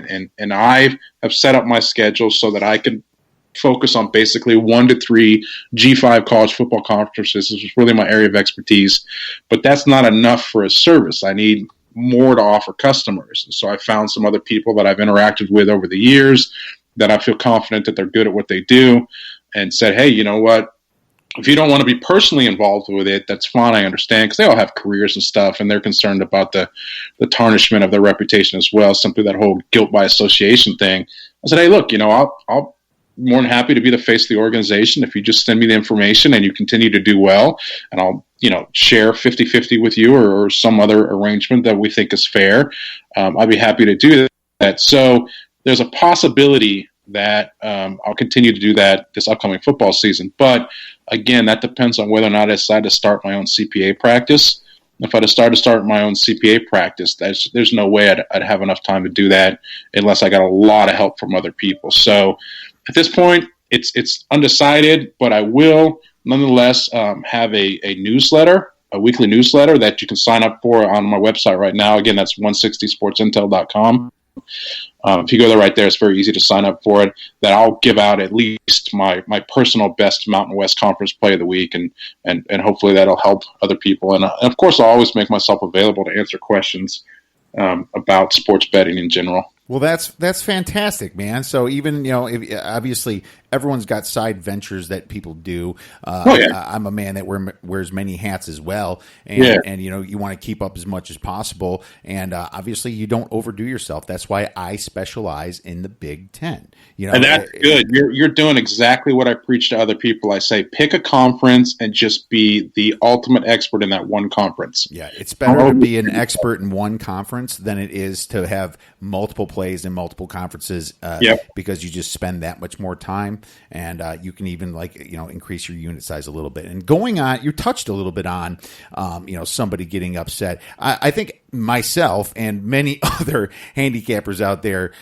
fine. And I have set up my schedule so that I can focus on basically 1 to 3 G5 college football conferences. This is really my area of expertise, but that's not enough for a service. I need more to offer customers. So I found some other people that I've interacted with over the years that I feel confident that they're good at what they do, and said, hey, you know what? If you don't want to be personally involved with it, that's fine. I understand, because they all have careers and stuff, and they're concerned about the tarnishment of their reputation as well, simply that whole guilt by association thing. I said, hey, look, I'll more than happy to be the face of the organization if you just send me the information and you continue to do well, and I'll share 50-50 with you or some other arrangement that we think is fair. I'd be happy to do that. So there's a possibility that I'll continue to do that this upcoming football season. But again, that depends on whether or not I decide to start my own CPA practice. If I decide to start my own CPA practice, there's no way I'd have enough time to do that unless I got a lot of help from other people. So at this point, it's undecided, but I will nonetheless have a newsletter, a weekly newsletter that you can sign up for on my website right now. Again, that's 160sportsintel.com. If you go there right there, it's very easy to sign up for it. That I'll give out at least my personal best Mountain West Conference play of the week, and hopefully that'll help other people. And of course, I'll always make myself available to answer questions about sports betting in general. Well, that's fantastic, man. So even, obviously everyone's got side ventures that people do. I'm a man that wears many hats as well. And you want to keep up as much as possible. And obviously you don't overdo yourself. That's why I specialize in the Big Ten. And that's good. You're doing exactly what I preach to other people. I say, pick a conference and just be the ultimate expert in that one conference. Yeah, it's better to be an expert in one conference than it is to have multiple plays in multiple conferences because you just spend that much more time, and you can even increase your unit size a little bit. And going on, you touched a little bit on somebody getting upset. I think myself and many other handicappers out there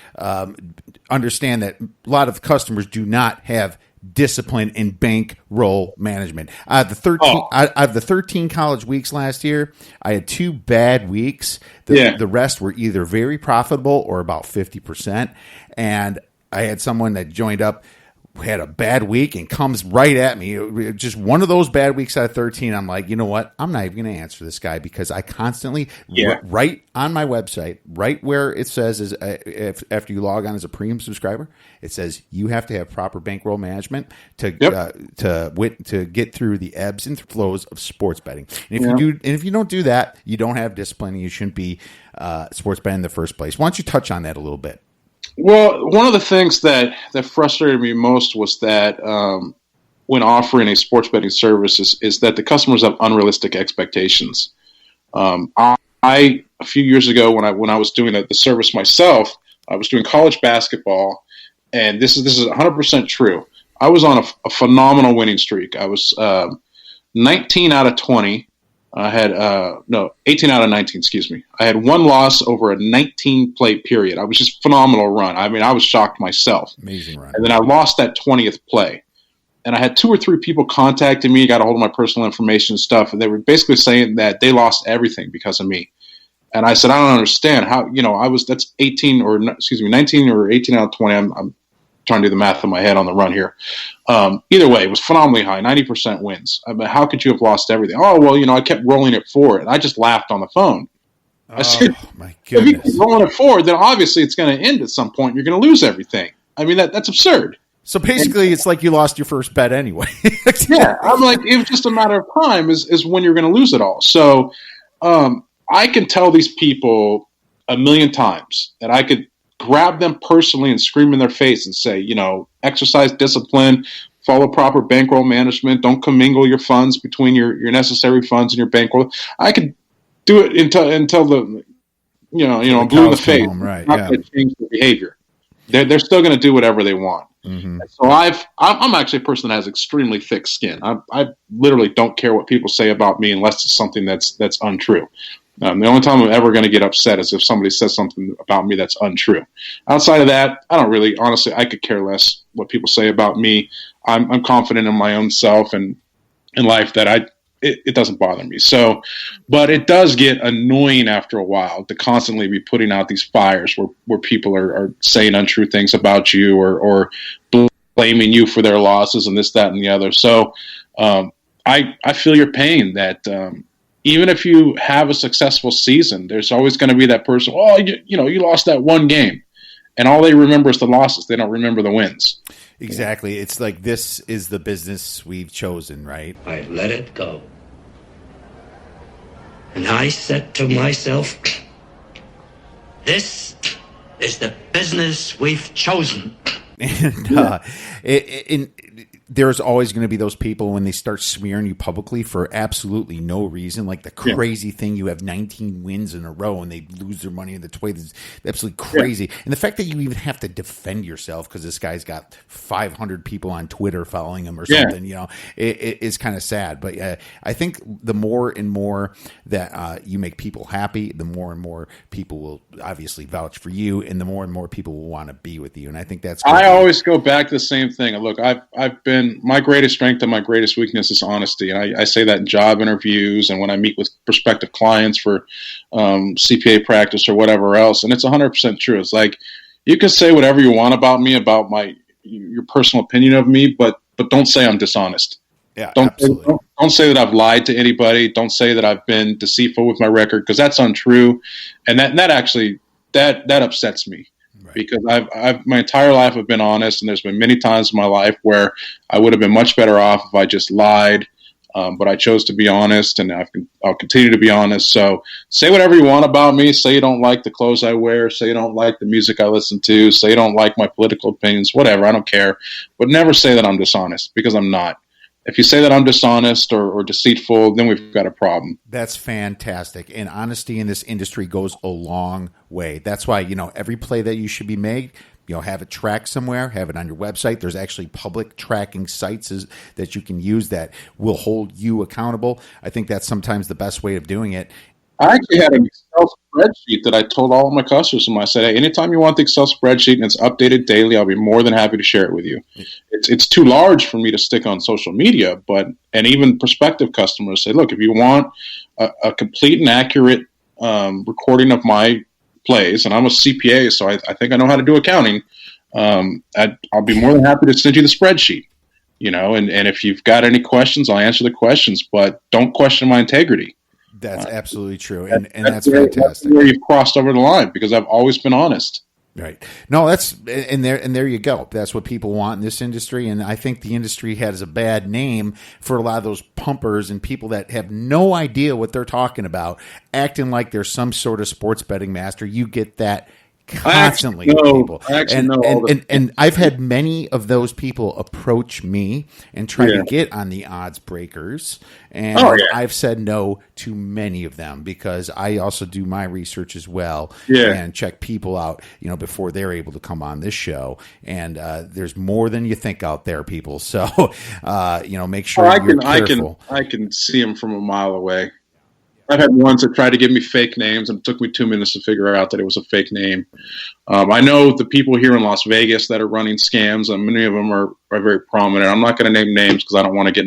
understand that a lot of customers do not have discipline in bankroll management. Out of the 13 college weeks last year, I had 2 bad weeks. The rest were either very profitable or about 50%. And I had someone that joined up, had a bad week and comes right at me. Just one of those bad weeks out of 13. I'm like, you know what? I'm not even going to answer this guy, because I constantly right on my website, right where it says after you log on as a premium subscriber, it says you have to have proper bankroll management to get through the ebbs and flows of sports betting. And if you don't do that, you don't have discipline, and you shouldn't be sports betting in the first place. Why don't you touch on that a little bit? Well, one of the things that frustrated me most was that when offering a sports betting service is that the customers have unrealistic expectations. I a few years ago when I was doing the service myself, I was doing college basketball, and this is 100% true. I was on a phenomenal winning streak. I was 19 out of 20. I had 18 out of 19, excuse me. I had 1 loss over a 19-play period. I was just phenomenal run. I mean, I was shocked myself. Amazing run. And then I lost that 20th play. And I had 2 or 3 people contacting me, got a hold of my personal information and stuff, and they were basically saying that they lost everything because of me. And I said, I don't understand how, that's 19 or 18 out of 20. I'm trying to do the math in my head on the run here. Either way, it was phenomenally high, 90% wins. I mean, how could you have lost everything? Oh, well, I kept rolling it forward. And I just laughed on the phone. I said, my goodness. If you keep rolling it forward, then obviously it's going to end at some point. You're going to lose everything. I mean, that's absurd. So basically, it's like you lost your first bet anyway. Yeah, I'm like, it was just a matter of time is when you're going to lose it all. So I can tell these people a million times that I could grab them personally and scream in their face and say, exercise discipline, follow proper bankroll management, don't commingle your funds between your necessary funds and your bankroll. I could do it until the blue in the face. Right? Not going to change their behavior. They're still going to do whatever they want. Mm-hmm. So I'm actually a person that has extremely thick skin. I literally don't care what people say about me unless it's something that's untrue. The only time I'm ever going to get upset is if somebody says something about me that's untrue. Outside of that, I don't really, honestly, I could care less what people say about me. I'm confident in my own self and in life that it doesn't bother me. So, but it does get annoying after a while to constantly be putting out these fires where people are saying untrue things about you or blaming you for their losses and this, that, and the other. So I feel your pain that even if you have a successful season, there's always going to be that person, oh, you lost that one game. And all they remember is the losses. They don't remember the wins. Exactly. It's like, this is the business we've chosen, right? I let it go. And I said to myself, this is the business we've chosen. And there's always going to be those people when they start smearing you publicly for absolutely no reason, like the crazy thing, you have 19 wins in a row and they lose their money in the way that's absolutely crazy. And the fact that you even have to defend yourself because this guy's got 500 people on Twitter following him or something, it is kind of sad. But I think the more and more that you make people happy, the more and more people will obviously vouch for you, and the more and more people will want to be with you. And I think that's good. I always go back to the same thing. Look, I've been, my greatest strength and my greatest weakness is honesty. And I say that in job interviews and when I meet with prospective clients for CPA practice or whatever else. And it's 100% true. It's like, you can say whatever you want about me, about your personal opinion of me, but don't say I'm dishonest. Yeah, don't say that I've lied to anybody. Don't say that I've been deceitful with my record, because that's untrue. And that actually upsets me. Because I've my entire life I've been honest, and there's been many times in my life where I would have been much better off if I just lied, but I chose to be honest, and I'll continue to be honest. So say whatever you want about me. Say you don't like the clothes I wear. Say you don't like the music I listen to. Say you don't like my political opinions. Whatever, I don't care. But never say that I'm dishonest, because I'm not. If you say that I'm dishonest or deceitful, then we've got a problem. That's fantastic. And honesty in this industry goes a long way. That's why, every play that you should be made, have it tracked somewhere, have it on your website. There's actually public tracking sites that you can use that will hold you accountable. I think that's sometimes the best way of doing it. I actually had an Excel spreadsheet that I told all of my customers, and I said, hey, anytime you want the Excel spreadsheet and it's updated daily, I'll be more than happy to share it with you. It's too large for me to stick on social media, and even prospective customers say, look, if you want a complete and accurate recording of my plays, and I'm a CPA, so I think I know how to do accounting, I'll be more than happy to send you the spreadsheet. And if you've got any questions, I'll answer the questions, but don't question my integrity. That's absolutely true, and that's fantastic. That's where you've crossed over the line, because I've always been honest. Right. No, there you go. That's what people want in this industry, and I think the industry has a bad name for a lot of those pumpers and people that have no idea what they're talking about, acting like they're some sort of sports betting master. You get that constantly with people. And I've had many of those people approach me and try to get on the odds breakers, and I've said no to many of them, because I also do my research as well and check people out, before they're able to come on this show. And there's more than you think out there, people. So make sure you're careful. I can see them from a mile away. I've had ones that tried to give me fake names, and it took me 2 minutes to figure out that it was a fake name. I know the people here in Las Vegas that are running scams, and many of them are very prominent. I'm not going to name names because I don't want to get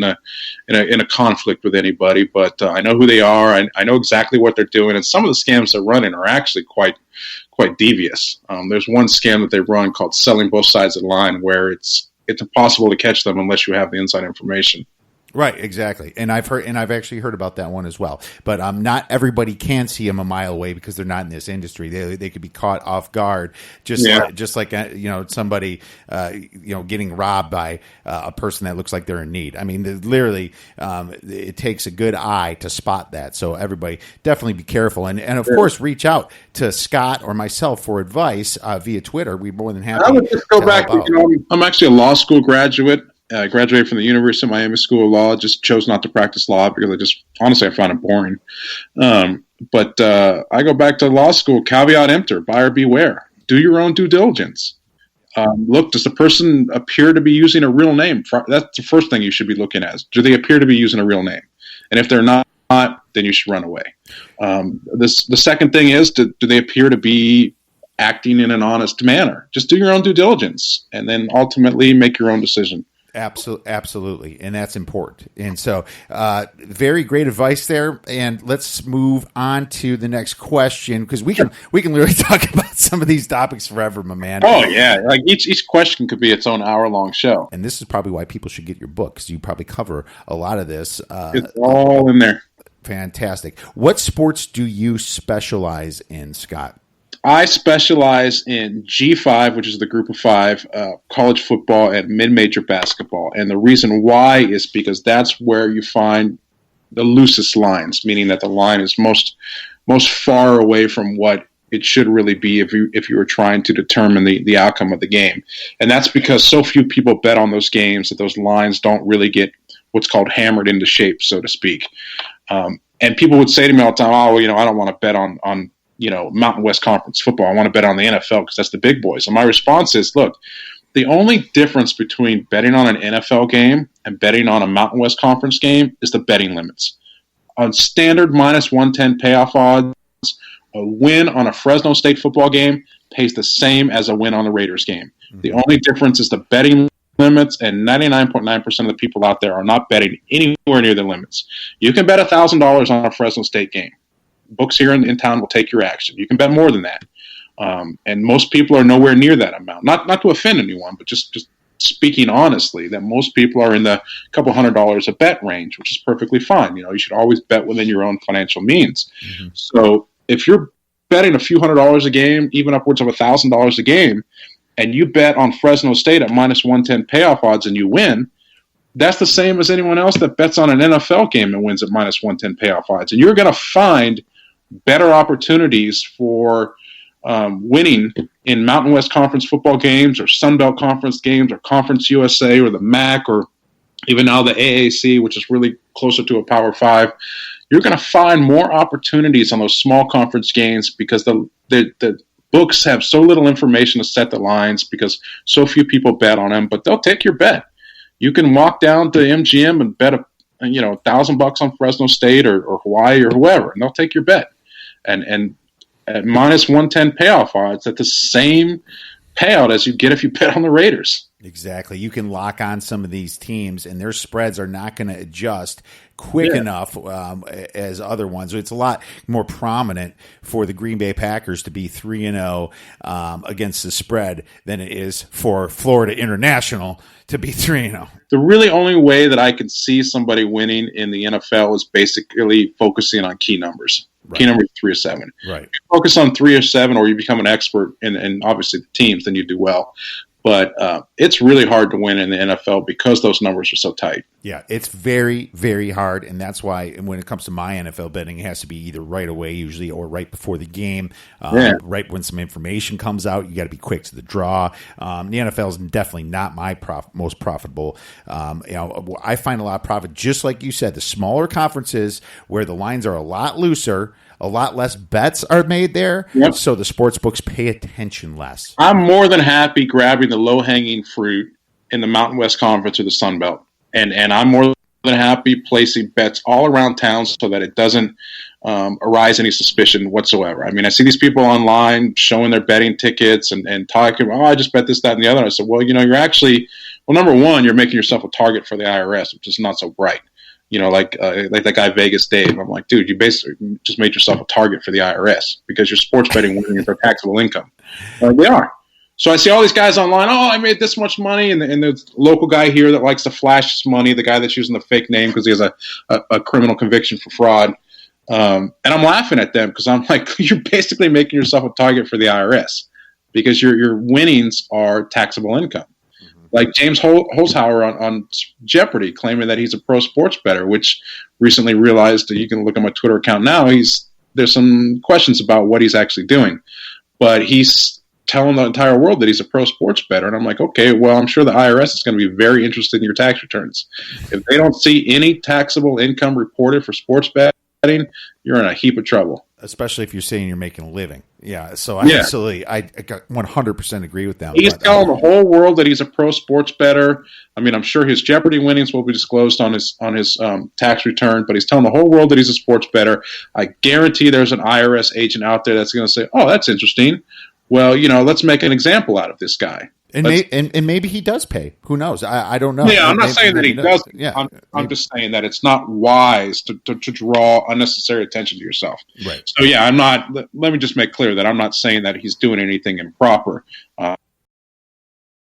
in a conflict with anybody, but I know who they are. I know exactly what they're doing, and some of the scams they're running are actually quite devious. There's one scam that they run called selling both sides of the line, where it's impossible to catch them unless you have the inside information. Right, exactly. And I've actually heard about that one as well. But not everybody can see them a mile away because they're not in this industry. They could be caught off guard, just like somebody getting robbed by a person that looks like they're in need. I mean, literally, it takes a good eye to spot that. So everybody definitely be careful, and of course reach out to Scott or myself for advice via Twitter. We're more than happy. I would just go back. I'm actually a law school graduate. I graduated from the University of Miami School of Law. Just chose not to practice law because I found it boring. But I go back to law school. Caveat emptor, buyer beware. Do your own due diligence. Look, does the person appear to be using a real name? That's the first thing you should be looking at. Do they appear to be using a real name? And if they're not, then you should run away. The second thing is, do they appear to be acting in an honest manner? Just do your own due diligence, and then ultimately make your own decision. Absolutely, and that's important. And so, very great advice there. And let's move on to the next question, because we can literally talk about some of these topics forever, my man. Oh yeah, like each question could be its own hour-long show. And this is probably why people should get your book, because you probably cover a lot of this. It's all in there. Fantastic. What sports do you specialize in, Scott? I specialize in G5, which is the group of five, college football and mid-major basketball. And the reason why is because that's where you find the loosest lines, meaning that the line is most far away from what it should really be if you were trying to determine the outcome of the game. And that's because so few people bet on those games that those lines don't really get what's called hammered into shape, so to speak. And people would say to me all the time, oh, well, I don't want to bet on Mountain West Conference football. I want to bet on the NFL because that's the big boys. And my response is, look, the only difference between betting on an NFL game and betting on a Mountain West Conference game is the betting limits. On standard minus 110 payoff odds, a win on a Fresno State football game pays the same as a win on the Raiders game. Mm-hmm. The only difference is the betting limits, and 99.9% of the people out there are not betting anywhere near the limits. You can bet $1,000 on a Fresno State game. Books here in town will take your action. You can bet more than that. And most people are nowhere near that amount. Not to offend anyone, but just speaking honestly, that most people are in the couple $100 a bet range, which is perfectly fine. You should always bet within your own financial means. Mm-hmm. So if you're betting a few $100s a game, even upwards of $1,000 a game, and you bet on Fresno State at minus 110 payoff odds and you win, that's the same as anyone else that bets on an NFL game and wins at minus 110 payoff odds. And you're going to find better opportunities for winning in Mountain West Conference football games or Sun Belt Conference games or Conference USA or the MAC or even now the AAC, which is really closer to a Power 5. You're going to find more opportunities on those small conference games because the books have so little information to set the lines because so few people bet on them, but they'll take your bet. You can walk down to MGM and bet $1,000 on Fresno State or Hawaii or whoever, and they'll take your bet. And at minus 110 payoff odds, that's the same payout as you get if you bet on the Raiders. Exactly. You can lock on some of these teams, and their spreads are not going to adjust quick enough as other ones. It's a lot more prominent for the Green Bay Packers to be 3-0 against the spread than it is for Florida International to be 3-0. The really only way that I can see somebody winning in the NFL is basically focusing on key numbers. Right. Key number is 3 or 7. Right. If you focus on 3 or 7, or you become an expert in obviously the teams, then you do well. But it's really hard to win in the NFL because those numbers are so tight. Yeah, it's very, very hard, and that's why when it comes to my NFL betting, it has to be either right away usually or right before the game, right when some information comes out. You got to be quick to the draw. The NFL is definitely not my most profitable. I find a lot of profit, just like you said, the smaller conferences where the lines are a lot looser. A lot less bets are made there, so the sports books pay attention less. I'm more than happy grabbing the low-hanging fruit in the Mountain West Conference or the Sun Belt, and I'm more than happy placing bets all around town so that it doesn't arise any suspicion whatsoever. I mean, I see these people online showing their betting tickets and talking, I just bet this, that, and the other. I said, well, you're actually, number one, you're making yourself a target for the IRS, which is not so bright. Like that guy Vegas Dave. I'm like, dude, you basically just made yourself a target for the IRS because you're sports betting winnings for taxable income. They are. So I see all these guys online. Oh, I made this much money, and the local guy here that likes to flash his money, the guy that's using the fake name because he has a criminal conviction for fraud. And I'm laughing at them because I'm like, you're basically making yourself a target for the IRS because your winnings are taxable income. Like James Holzhauer on Jeopardy claiming that he's a pro sports bettor, which recently realized you can look at my Twitter account now. There's some questions about what he's actually doing, but he's telling the entire world that he's a pro sports bettor. And I'm like, okay, well, I'm sure the IRS is going to be very interested in your tax returns. If they don't see any taxable income reported for sports betting, you're in a heap of trouble. Especially if you're saying you're making a living. Yeah, so absolutely, I 100% agree with them. He's telling the whole world that he's a pro sports bettor. I mean, I'm sure his Jeopardy winnings will be disclosed on his tax return, but he's telling the whole world that he's a sports bettor. I guarantee there's an IRS agent out there that's going to say, oh, that's interesting. Well, let's make an example out of this guy. And maybe he does pay. Who knows? I don't know. Yeah, I'm not saying that he doesn't. Yeah, I'm just saying that it's not wise to draw unnecessary attention to yourself. Right. So yeah, I'm not. Let me just make clear that I'm not saying that he's doing anything improper.